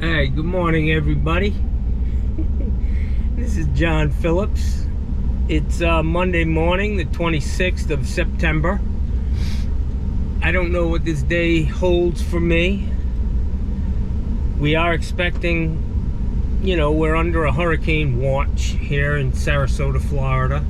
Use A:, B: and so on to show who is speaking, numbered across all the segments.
A: Hey, good morning, everybody. This is John Phillips. It's Monday morning, the 26th of September. I don't know what this day holds for me. We are expecting, we're under a hurricane watch here in Sarasota, Florida.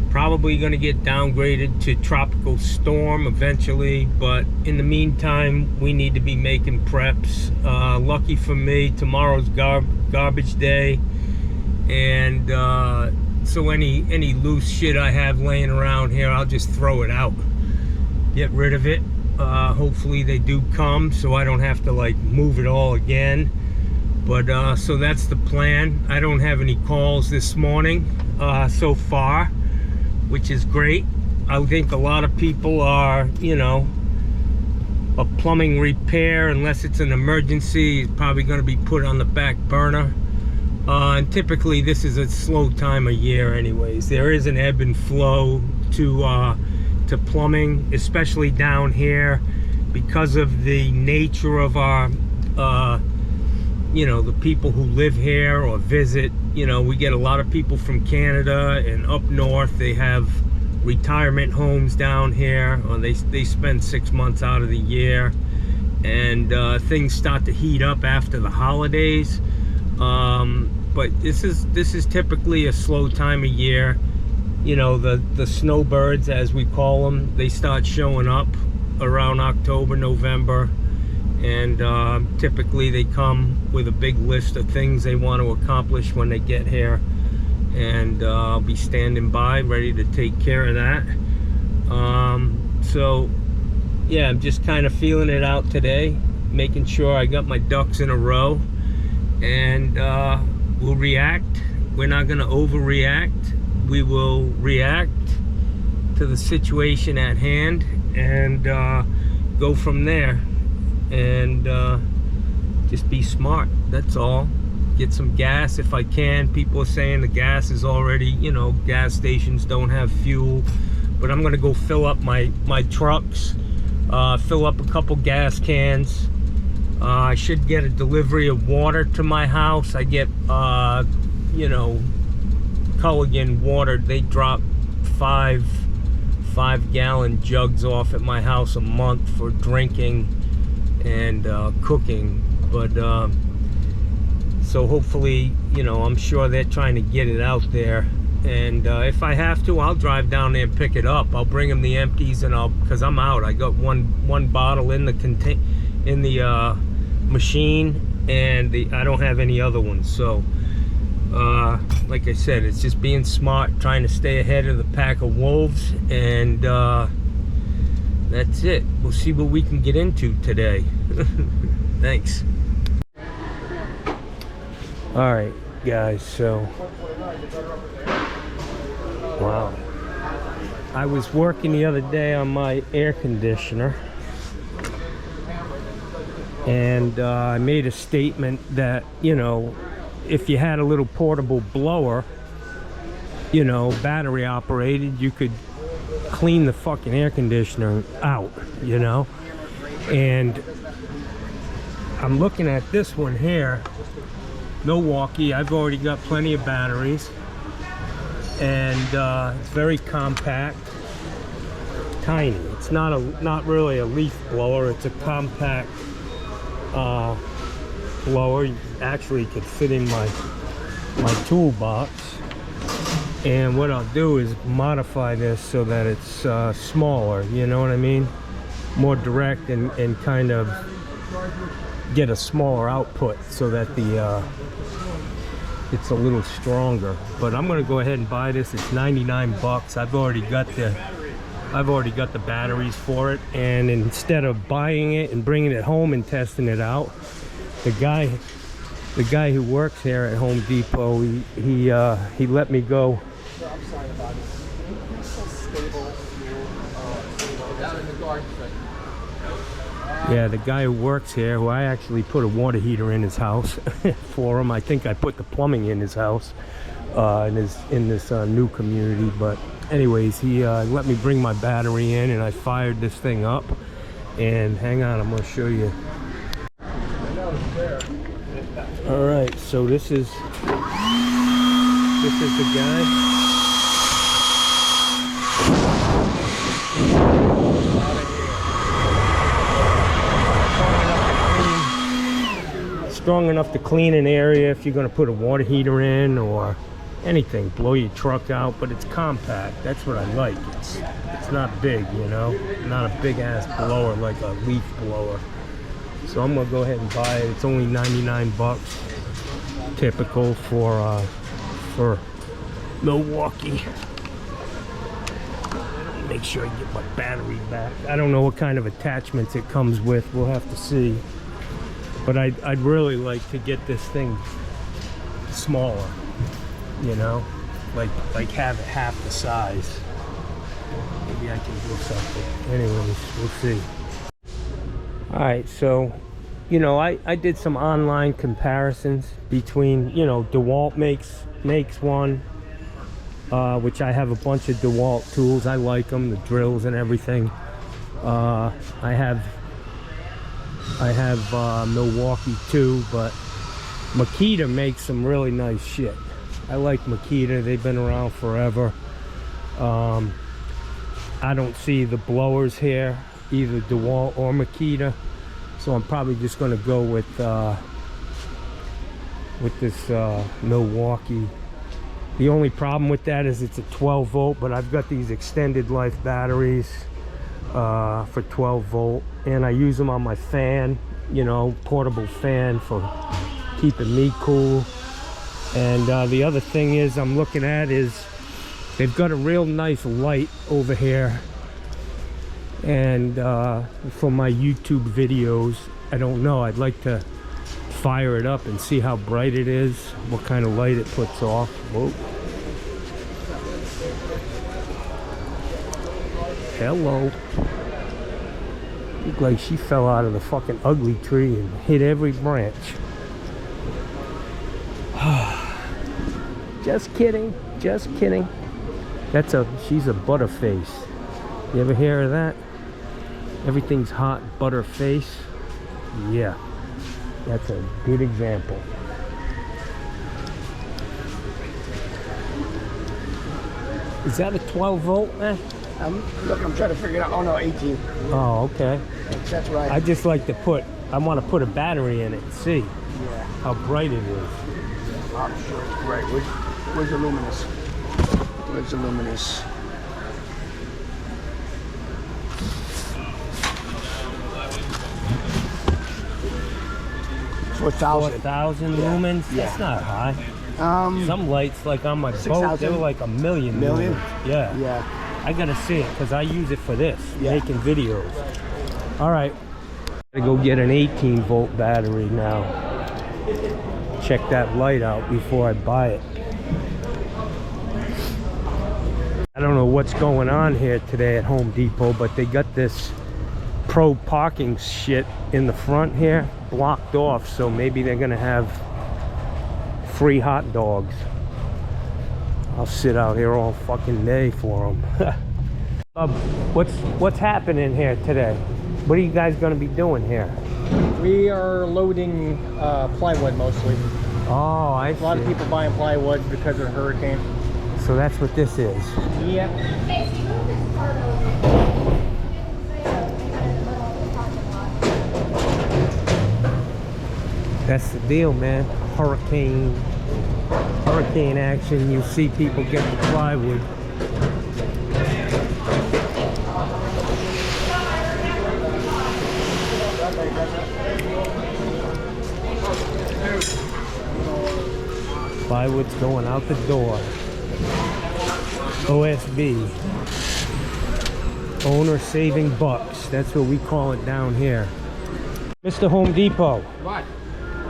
A: Probably going to get downgraded to tropical storm eventually, but in the meantime, we need to be making preps. Lucky for me, tomorrow's garbage day, and so any loose shit I have laying around here, I'll just throw it out, get rid of it. Hopefully they do come, so I don't have to like move it all again. But so that's the plan. I don't have any calls this morning so far, which is great. I think a lot of people are, a plumbing repair, unless it's an emergency, is probably going to be put on the back burner. And typically this is a slow time of year anyways. There is an ebb and flow to plumbing, especially down here, because of the nature of our, the people who live here or visit. We get a lot of people from Canada and up north. They have retirement homes down here, or they spend 6 months out of the year, and things start to heat up after the holidays. But this is typically a slow time of year. The snowbirds, as we call them, they start showing up around October, November. And typically they come with a big list of things they want to accomplish when they get here, and I'll be standing by ready to take care of that. So yeah, I'm just kind of feeling it out today, making sure I got my ducks in a row, and we'll react. We're not going to overreact. We will react to the situation at hand and go from there. And just be smart, that's all. Get some gas if I can. People are saying the gas is already, gas stations don't have fuel, but I'm gonna go fill up my trucks, fill up a couple gas cans. I should get a delivery of water to my house. I get Culligan water. They drop five gallon jugs off at my house a month for drinking and cooking. But so hopefully, I'm sure they're trying to get it out there, and if I have to, I'll drive down there and pick it up. I'll bring them the empties, and because I'm out. I got one bottle in the machine, and I don't have any other ones. So like I said, it's just being smart, trying to stay ahead of the pack of wolves, and that's it. We'll see what we can get into today. Thanks. All right, guys, so wow, I was working the other day on my air conditioner, and I made a statement that, if you had a little portable blower, battery operated, you could clean the fucking air conditioner out, and I'm looking at this one here, Milwaukee. I've already got plenty of batteries, and it's very compact, tiny. It's not really a leaf blower. It's a compact blower. You actually could fit in my toolbox. And what I'll do is modify this so that it's smaller, you know what I mean? More direct, and kind of get a smaller output so that it's a little stronger. But I'm gonna go ahead and buy this. It's 99 bucks. I've already got the batteries for it, and instead of buying it and bringing it home and testing it out, the guy who works here at Home Depot, he let me go. Yeah, the guy who works here, who I actually put a water heater in his house for him. I think I put the plumbing in his house in this new community. But anyways, he let me bring my battery in, and I fired this thing up. And hang on, I'm going to show you. All right, so this is the guy. Strong enough to clean an area if you're going to put a water heater in or anything, blow your truck out, but it's compact. That's what I like. It's not big, you know, not a big ass blower like a leaf blower. So I'm gonna go ahead and buy it. It's only 99 bucks, typical for Milwaukee. Make sure I get my battery back. I don't know what kind of attachments it comes with. We'll have to see. But I'd really like to get this thing smaller, you know, like have it half the size. Maybe I can do something. Anyways, we'll see. All right, so, you know, I did some online comparisons between, you know, DeWalt makes one, which I have a bunch of DeWalt tools. I like them, the drills and everything. I have Milwaukee too, but Makita makes some really nice shit. I like Makita. They've been around forever. I don't see the blowers here, either DeWalt or Makita, so I'm probably just going to go with this Milwaukee. The only problem with that is it's a 12 volt, but I've got these extended life batteries for 12 volt, and I use them on my fan, you know, portable fan for keeping me cool. And the other thing is I'm looking at is they've got a real nice light over here, and for my YouTube videos, I don't know, I'd like to fire it up and see how bright it is, what kind of light it puts off. Whoa. Hello. Looked like she fell out of the fucking ugly tree and hit every branch. Just kidding, just kidding. She's a butterface. You ever hear of that? Everything's hot, butterface. Yeah, that's a good example. Is that a 12 volt, man?
B: Look, I'm trying to figure it out. Oh no, 18.
A: Oh, okay.
B: That's right.
A: I just like to I want to put a battery in it and see how bright it is.
B: I'm sure it's bright. Where's the luminous? Where's the luminous?
A: $4,000 lumens? Yeah. That's not high. Some lights, like on my boat, they were like a million lumens. Yeah.
B: Yeah.
A: I gotta see it because I use it for this, making videos. All right. Gotta go get an 18 volt battery now. Check that light out before I buy it. I don't know what's going on here today at Home Depot, but they got this pro parking shit in the front here blocked off, so maybe they're gonna have free hot dogs. I'll sit out here all fucking day for them. What's happening here today? What are you guys gonna be doing here?
C: We are loading plywood mostly.
A: Oh, I see.
C: A lot of people buying plywood because of the hurricane.
A: So that's what this is.
C: Yep.
A: That's the deal, man. Hurricane action. You see people get the plywood. Plywood's going out the door. OSB. Owner saving bucks. That's what we call it down here. Mr. Home Depot.
B: What?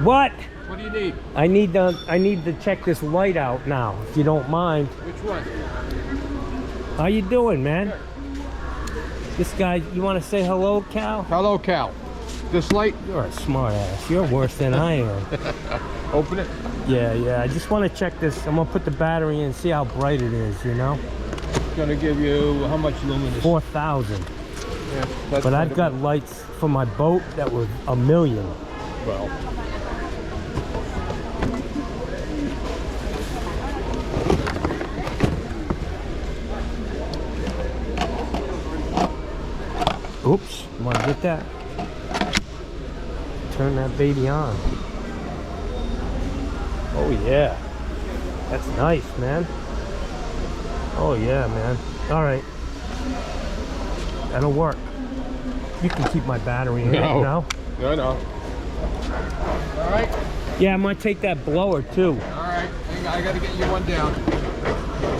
A: What?
B: What do you need?
A: I need to check this light out now, if you don't mind.
B: Which one?
A: How you doing, man?
B: Good.
A: This guy, you want to say hello, Cal?
B: Hello, Cal. This light?
A: You're a smart ass. You're worse than I am.
B: Open it.
A: Yeah. I just want to check this. I'm gonna put the battery in and see how bright it is, you know?
B: It's gonna give you how much luminous?
A: 4,000.
B: Yeah, that's
A: but I've got lights for my boat that were 1 million.
B: Well,
A: Oops, want to get that? Turn that baby on. Oh yeah, that's nice, man. Oh yeah, man. All right, that'll work. You can keep my battery in it, no?
B: No. All right.
A: Yeah, I'm gonna take that blower too.
B: All right. I gotta get you one down.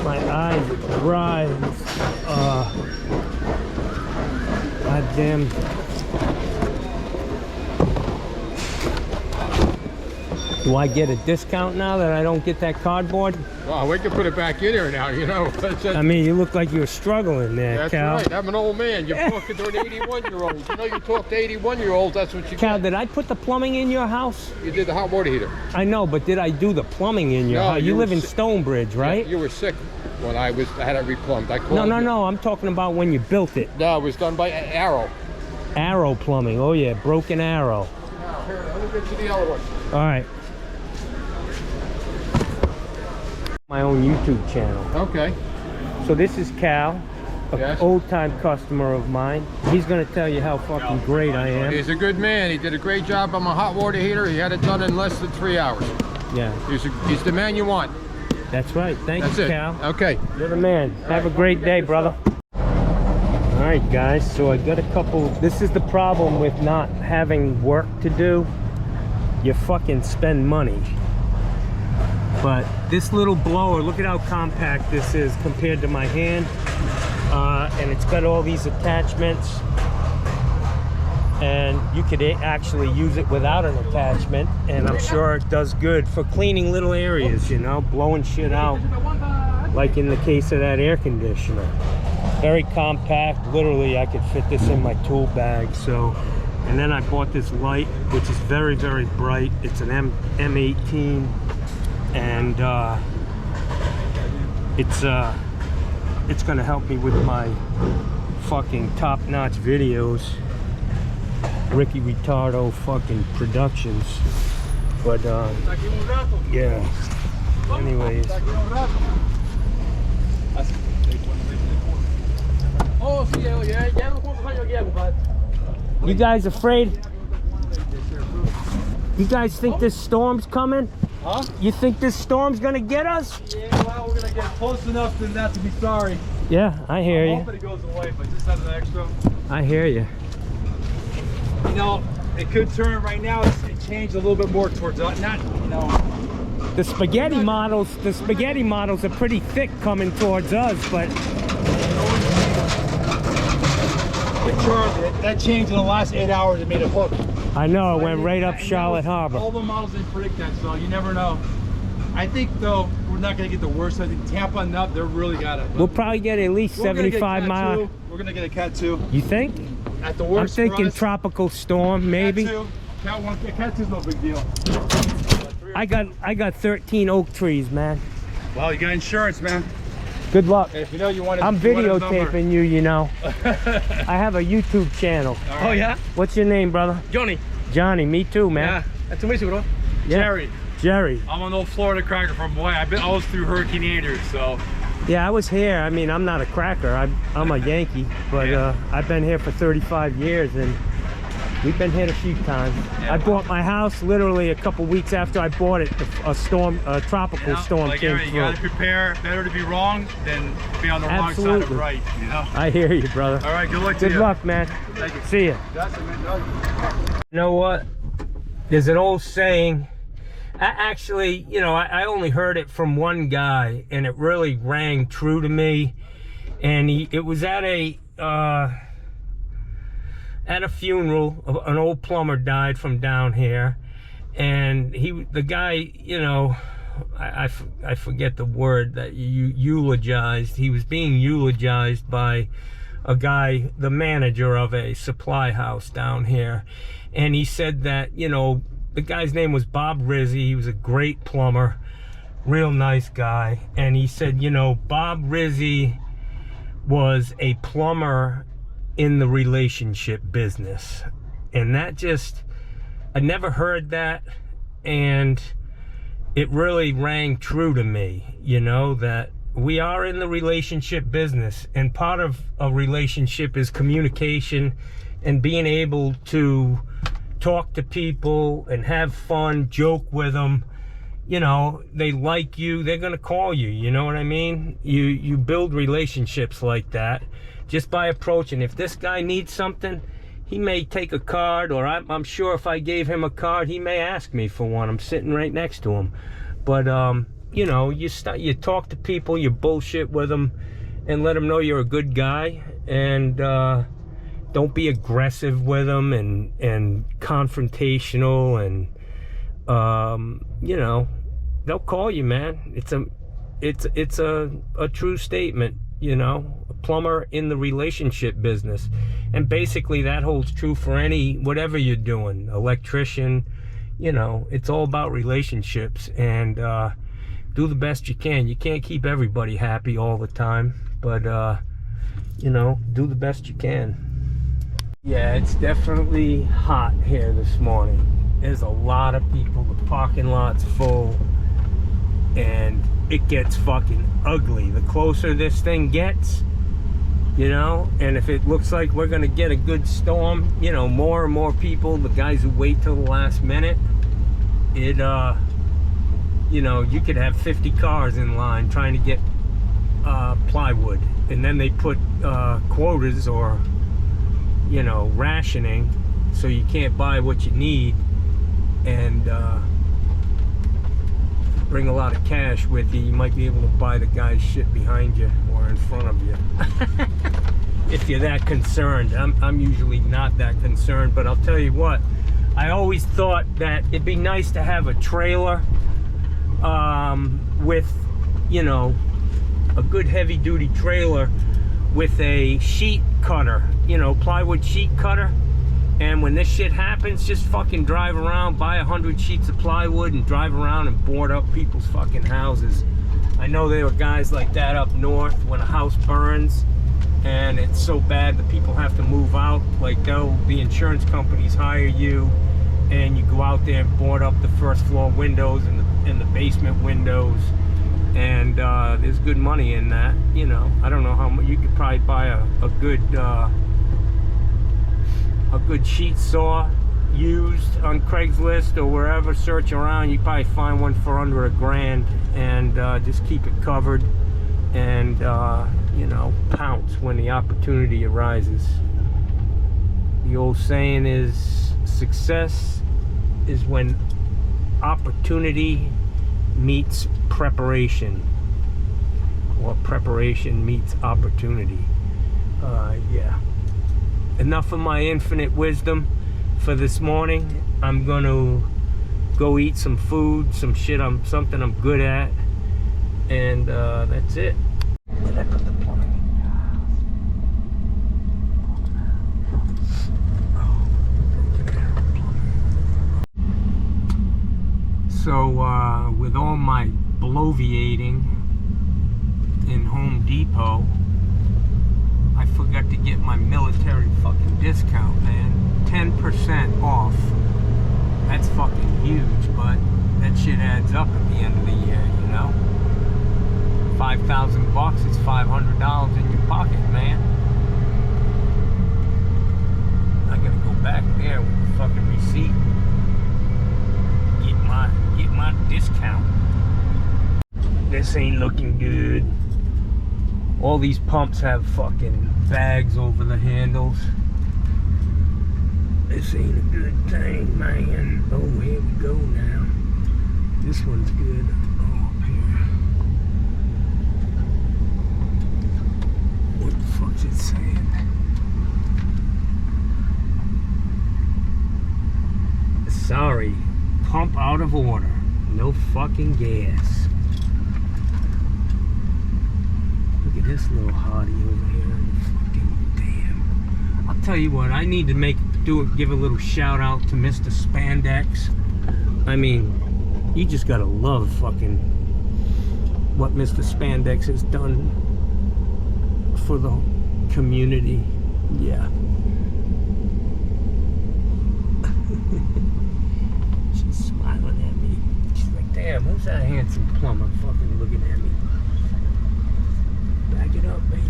A: My eyes are dry. God damn. Do I get a discount now that I don't get that cardboard?
B: Well, we can put it back in here now, you know.
A: I mean, you look like you were struggling there,
B: That's
A: Cal.
B: right. I'm an old man. You're talking to an 81-year-old. You know, you talk to 81-year-olds, that's what you
A: Cal,
B: get.
A: did I put the plumbing in your house?
B: You did the hot water heater.
A: I know, but did I do the plumbing in your
B: No,
A: house? You
B: you
A: live
B: were
A: in
B: si-
A: Stonebridge, right?
B: Yeah, you were sick when I had it replumbed. I called you.
A: No. I'm talking about when you built it.
B: No, it was done by Arrow.
A: Arrow plumbing. Oh yeah, Broken Arrow.
B: Now, here, let me get you the other one.
A: All right. My own YouTube channel.
B: Okay.
A: So this is Cal, an
B: Yes.
A: old-time customer of mine. He's gonna tell you how fucking great I am.
B: He's a good man. He did a great job on my hot water heater. He had it done in less than 3 hours.
A: Yeah,
B: He's the man you want.
A: that's right. Thank
B: That's
A: you,
B: it.
A: Cal.
B: Okay.
A: You're the man. Have a great day, brother. All right, guys. So I got a couple. This is the problem with not having work to do. You fucking spend money. But this little blower, look at how compact this is compared to my hand. And it's got all these attachments. And you could actually use it without an attachment. And I'm sure it does good for cleaning little areas, you know, blowing shit out. Like in the case of that air conditioner. Very compact. Literally, I could fit this in my tool bag. So, and then I bought this light, which is very, very bright. It's an M18. And it's gonna help me with my fucking top-notch videos, Ricky Ritardo fucking productions. But yeah, anyways, you guys afraid? You guys think this storm's coming?
D: Huh?
A: You think this storm's gonna get us?
D: Yeah, well, we're gonna get close enough to not to be sorry.
A: Yeah, I hear
D: I'm
A: you.
D: hoping it goes away, but just have an extra.
A: I hear you.
D: You know, it could turn right now. It changed a little bit more towards not. You know,
A: The spaghetti models are pretty thick coming towards us, but
D: that changed in the last 8 hours. It made a hook.
A: I know it went right up Charlotte Harbor.
D: All the models didn't predict that, so you never know. I think though we're not gonna get the worst. I think Tampa and up, they're really got it.
A: We'll probably get at least 75 miles.
D: We're gonna get a Cat 2.
A: You think?
D: At the
A: I'm
D: worst.
A: thinking tropical storm, maybe.
D: Cat 2. Cat 1. Cat 2's no big deal.
A: I got 13 oak trees, man.
D: Well, you got insurance, man.
A: Good luck.
D: If you know you want to,
A: I'm videotaping you, you know. I have a YouTube channel.
D: Oh yeah,
A: What's your name, brother?
D: Johnny.
A: Johnny, me too, man.
D: Yeah, that's a bro.
A: Yeah.
D: Jerry.
A: Jerry.
D: I'm an old Florida cracker from Hawaii. I've been always through Hurricane Andrew, so.
A: Yeah, I was here. I mean, I'm not a cracker. I'm a Yankee, but
D: Yeah.
A: I've been here for 35 years, and we've been hit a few times.
D: Yeah.
A: I bought my house literally a couple weeks after I bought it. A tropical storm
D: like
A: came
D: everything, you
A: through.
D: gotta prepare. Better to be wrong than be on the wrong side
A: Absolutely.
D: of right. You know.
A: I hear you, brother.
D: All right, good luck to you.
A: Good luck, man.
D: Thank you.
A: See ya.
D: That's it, man.
A: You know what? There's an old saying. Actually, you know, I only heard it from one guy, and it really rang true to me. And it was at a funeral. An old plumber died from down here, and the guy, you know, I forget the word that you eulogized. He was being eulogized by a guy, the manager of a supply house down here, and he said that, you know, the guy's name was Bob Rizzi. He was a great plumber, real nice guy. And he said, you know, Bob Rizzi was a plumber in the relationship business. And that just, I never heard that. and it really rang true to me, you know, that we are in the relationship business, and part of a relationship is communication and being able to talk to people and have fun, joke with them. You know, they like you, they're gonna call you, you know what I mean? You build relationships like that just by approaching. If this guy needs something, he may take a card, or I'm sure if I gave him a card, he may ask me for one. I'm sitting right next to him. But you know, you talk to people, you bullshit with them, and let them know you're a good guy, and don't be aggressive with them and confrontational, and you know, they'll call you, man. It's a true statement, you know, a plumber in the relationship business. And basically that holds true for whatever you're doing, electrician, you know, it's all about relationships. And do the best you can. You can't keep everybody happy all the time, but you know, do the best you can. Yeah, it's definitely hot here this morning. There's a lot of people, the parking lot's full, and it gets fucking ugly the closer this thing gets, you know. And if it looks like we're gonna get a good storm, you know, more and more people, the guys who wait till the last minute, it you know, you could have 50 cars in line trying to get plywood, and then they put quotas, or, you know, rationing, so you can't buy what you need, and bring a lot of cash with you. You might be able to buy the guy's shit behind you or in front of you. If you're that concerned. I'm usually not that concerned, but I'll tell you what, I always thought that it'd be nice to have a trailer with, you know, a good heavy duty trailer with a sheet cutter, you know, plywood sheet cutter. And when this shit happens, just fucking drive around, buy 100 sheets of plywood and drive around and board up people's fucking houses. I know there are guys like that up north when a house burns and it's so bad that people have to move out. Like, the insurance companies hire you, and you go out there and board up the first floor windows and the basement windows. And there's good money in that, you know. I don't know how much. You could probably buy a good sheet saw used on Craigslist or wherever. Search around, you probably find one for under $1,000, and just keep it covered, and you know, pounce when the opportunity arises. The old saying is, success is when opportunity meets preparation, or preparation meets opportunity. Yeah. Enough of my infinite wisdom for this morning. I'm gonna go eat some food, something I'm good at, and that's it. Where did I put the plumbing? So with all my bloviating in Home Depot, I forgot to get my military fucking discount, man. 10% off. That's fucking huge, but that shit adds up at the end of the year, you know? 5,000 bucks, it's $500 in your pocket, man. I gotta go back there with the fucking receipt. Get my discount. This ain't looking good. All these pumps have fucking bags over the handles. This ain't a good thing, man. Oh, here we go now. This one's good. Oh, up here. What the fuck's it saying? Sorry, pump out of order. No fucking gas. Look at this little hottie over here. Fucking damn. I'll tell you what, I need to give a little shout out to Mr. Spandex. I mean, you just gotta love fucking what Mr. Spandex has done for the community. Yeah. She's smiling at me. Damn, who's that handsome plumber fucking looking at me? Back it up, baby.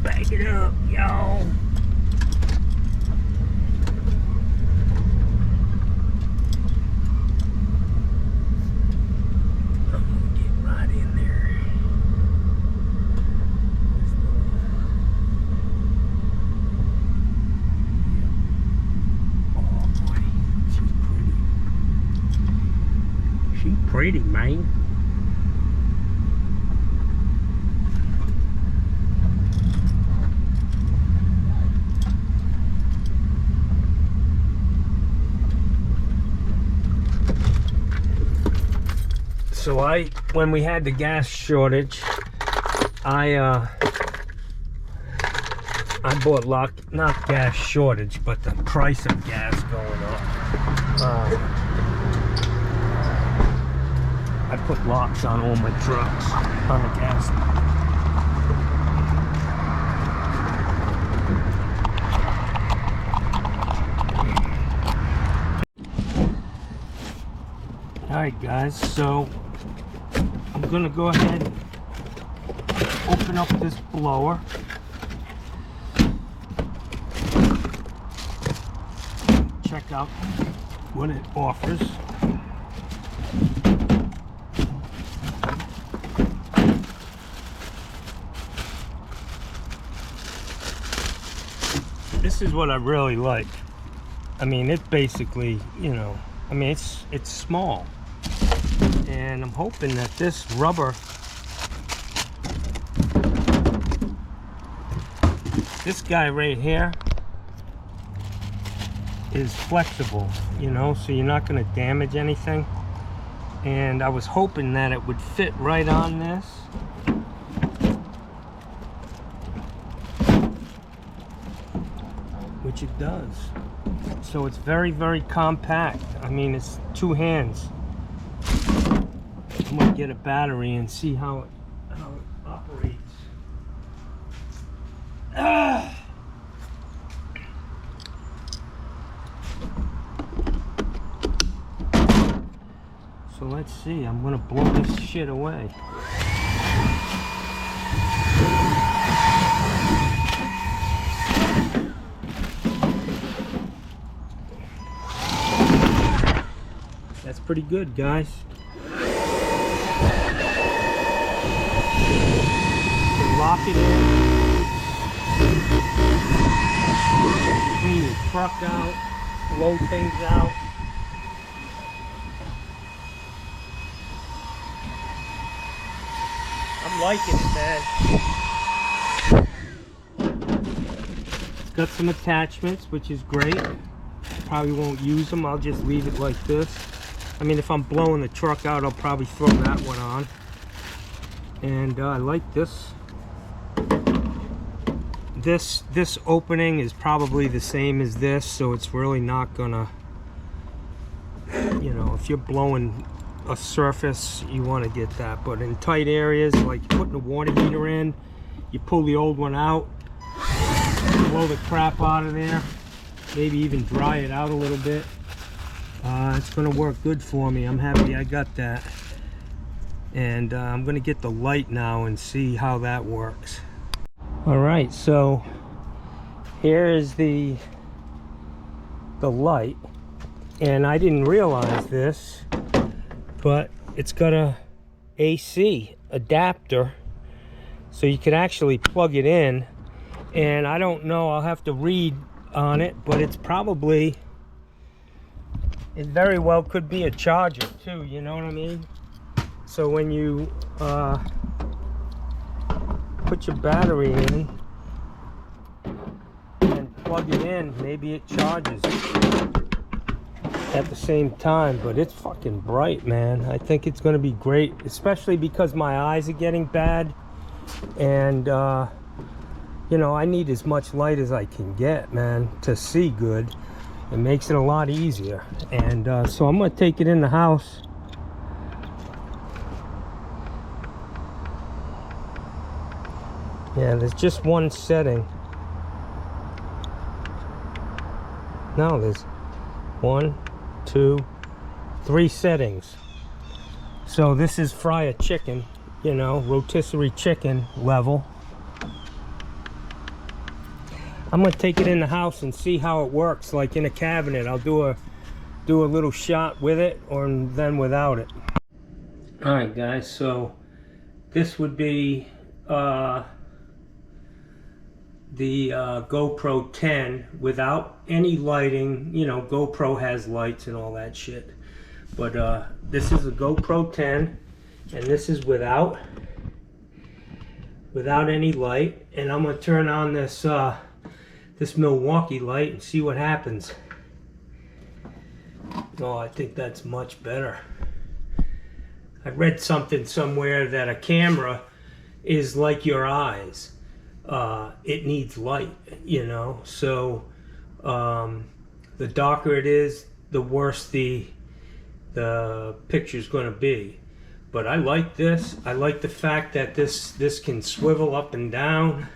A: Back it up, yo. I'm gonna get right in there. Oh boy, she's pretty. She's pretty, man. So when we had the gas shortage, I bought not gas shortage, but the price of gas going up. I put locks on all my trucks on the gas. All right, guys, so I'm gonna go ahead and open up this blower. Check out what it offers. This is what I really like. I mean, it basically, you know, I mean, it's small. And I'm hoping that this rubber, this guy right here is flexible, you know, so you're not going to damage anything. And I was hoping that it would fit right on this. Which it does. So it's very, very compact. I mean, it's two hands. I'm gonna get a battery and see how it operates. So let's see. I'm gonna blow this shit away. That's pretty good, guys. Lock it in. Clean your truck out. Blow things out. I'm liking it, man. It's got some attachments, which is great. Probably won't use them. I'll just leave it like this. I mean, if I'm blowing the truck out, I'll probably throw that one on. And I like this. This opening is probably the same as this, so it's really not gonna, you know, if you're blowing a surface, you want to get that. But in tight areas, like putting a water heater in, you pull the old one out, blow the crap out of there, maybe even dry it out a little bit. It's gonna work good for me. I'm happy I got that. And I'm gonna get the light now and see how that works. All right, so here is the light, and I didn't realize this, but it's got a AC adapter, so you could actually plug it in. And I don't know, I'll have to read on it, but it's probably, it very well could be a charger too, you know what I mean? So when you put your battery in and plug it in, maybe it charges at the same time. But it's fucking bright, man. I think it's going to be great, especially because my eyes are getting bad, and you know, I need as much light as I can get, man, to see good. It makes it a lot easier. And so I'm going to take it in the house. Yeah, there's just one setting. No, there's 1, 2, 3 settings. So this is fry a chicken, you know, rotisserie chicken level. I'm gonna take it in the house and see how it works, like in a cabinet. I'll do a little shot with it or then without it. All right, guys, so this would be the GoPro 10 without any lighting. You know, GoPro has lights and all that shit. But this is a GoPro 10, and this is without any light. And I'm gonna turn on this this Milwaukee light and see what happens. Oh, I think that's much better. I read something somewhere that a camera is like your eyes. It needs light, you know. So the darker it is, the worse the picture's going to be. But I like this. I like the fact that this can swivel up and down.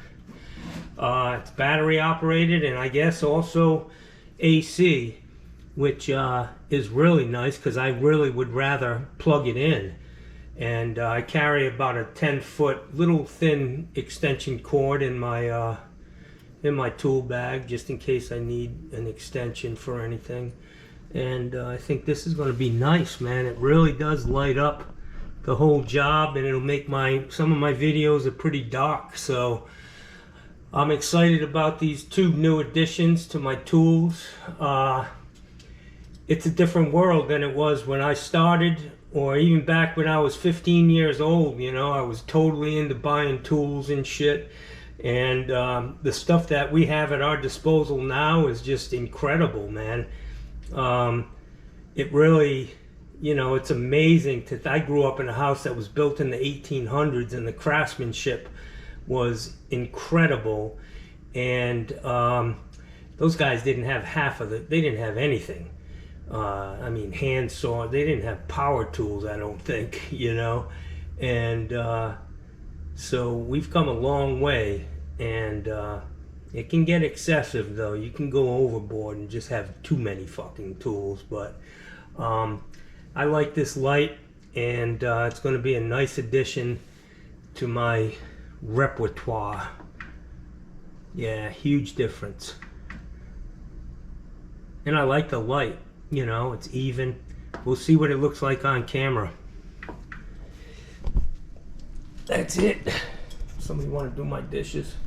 A: It's battery operated, and I guess also AC, which is really nice because I really would rather plug it in. And I carry about a 10-foot little thin extension cord in my tool bag just in case I need an extension for anything. And I think this is going to be nice, man. It really does light up the whole job, and it'll make some of my videos are pretty dark. So I'm excited about these two new additions to my tools. It's a different world than it was when I started, or even back when I was 15 years old. You know, I was totally into buying tools and shit. And the stuff that we have at our disposal now is just incredible, man. It really, you know, it's amazing. I grew up in a house that was built in the 1800s, and the craftsmanship was incredible. And those guys didn't have half of it. They didn't have anything. I mean, hand saw. They didn't have power tools, I don't think, you know. And so we've come a long way. And it can get excessive, though. You can go overboard and just have too many fucking tools. But I like this light, and it's going to be a nice addition to my repertoire. Yeah, huge difference. And I like the light. You know, it's even. We'll see what it looks like on camera. That's it. Somebody want to do my dishes?